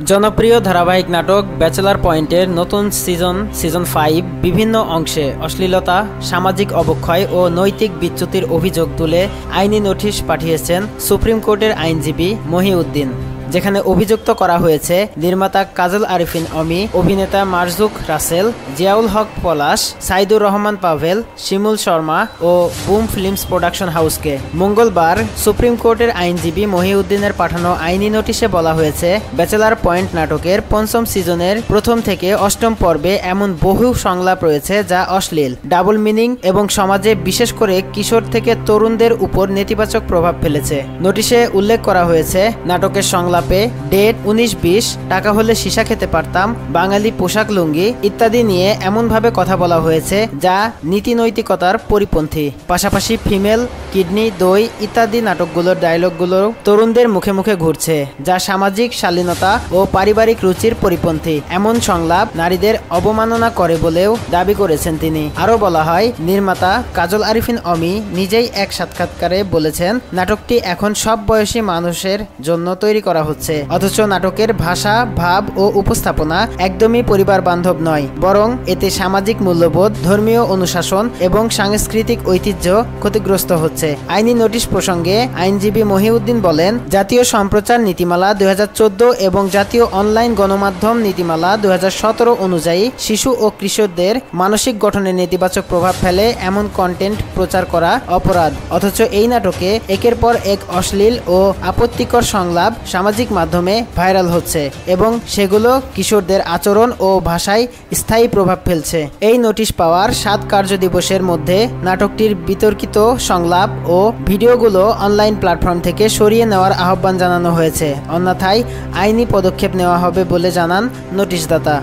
জনপ্রিয় ধারাবাহিক নাটক ব্যাচেলর পয়েন্টের নতুন সিজন 5 বিভিন্ন অংশে অশ্লীলতা, সামাজিক অবক্ষয় ও নৈতিক বিচ্যুতির অভিযোগ তুলে আইনি নোটিশ পাঠিয়েছেন সুপ্রিম কোর্টের আইনজীবী মহিউদ্দিন, যেখানে অভিযুক্ত করা হয়েছে নির্মাতা কাজল আরিফিন অমি, অভিনেতা মারজুক রাসেল, জিয়াউল হক পলাশ, সাইদুর রহমান পাভেল, শিমুল শর্মা ও বুম ফিল্মস প্রোডাকশন হাউসকে। মঙ্গলবার সুপ্রিম কোর্টের আইনজীবী মহিউদ্দিনের পাঠানো আইনি নোটিশে বলা হয়েছে, ব্যাচেলর পয়েন্ট নাটকের 5ম সিজনের প্রথম থেকে 8ম পর্বে এমন বহু সংলাপ রয়েছে যা অশ্লীল, ডাবল মিনিং এবং সমাজে বিশেষ করে কিশোর থেকে তরুণদের উপর নেতিবাচক প্রভাব ফেলেছে। নোটিশে উল্লেখ করা হয়েছে, নাটকের সংলাপ ডেট 19-20, টাকা হলে সীসা খেতে পারতাম, বাঙালি পোশাক লুঙ্গি ইত্যাদি নিয়ে এমনভাবে কথা বলা হয়েছে যা নীতি নৈতিকতার পরিপন্থী। পাশাপাশি ফিমেল, কিডনি, দই ইত্যাদি নাটকগুলোর ডায়লগগুলো তরুণদের মুখে মুখে ঘুরছে, যা সামাজিক শালীনতা ও পারিবারিক রুচির পরিপন্থী। এমন সংলাপ নারীদের অবমাননা করে বলেও দাবি করেছেন তিনি। আরও বলা হয়, নির্মাতা কাজল আরিফিন অমি নিজেই এক সাক্ষাৎকারে বলেছেন, নাটকটি এখন সব বয়সী মানুষের জন্য তৈরি করা হচ্ছে, অথচ নাটকের ভাষা, ভাব ও উপস্থাপনা একদমই পরিবার বান্ধব নয়, বরং এতে সামাজিক মূল্যবোধ, ধর্মীয় অনুশাসন এবং সাংস্কৃতিক ঐতিহ্য ক্ষতিগ্রস্ত হচ্ছে। আইনি নোটিশ প্রসঙ্গে আইনজীবী মহিউদ্দিন বলেন, জাতীয় সম্প্রচার নীতিমালা 2014 এবং জাতীয় অনলাইন গণমাধ্যম নীতিমালা 2017 অনুযায়ী শিশু ও কিশোরদের মানসিক গঠনে নেতিবাচক প্রভাব ফেলে এমন কন্টেন্ট প্রচার করা অপরাধ। অথচ এই নাটকে একের পর এক অশ্লীল ও আপত্তিকর সংলাপ সামাজিক মাধ্যমে ভাইরাল হচ্ছে এবং সেগুলো কিশোরদের আচরণ ও ভাষায় স্থায়ী প্রভাব ফেলছে। এই নোটিশ পাওয়ার 7 কার্যদিবসের মধ্যে নাটকটির বিতর্কিত সংলাপ ও ভিডিওগুলো অনলাইন প্ল্যাটফর্ম থেকে সরিয়ে নেওয়ার আহ্বান জানানো হয়েছে, অন্যথায় আইনি পদক্ষেপ নেওয়া হবে বলে জানান নোটিশদাতা।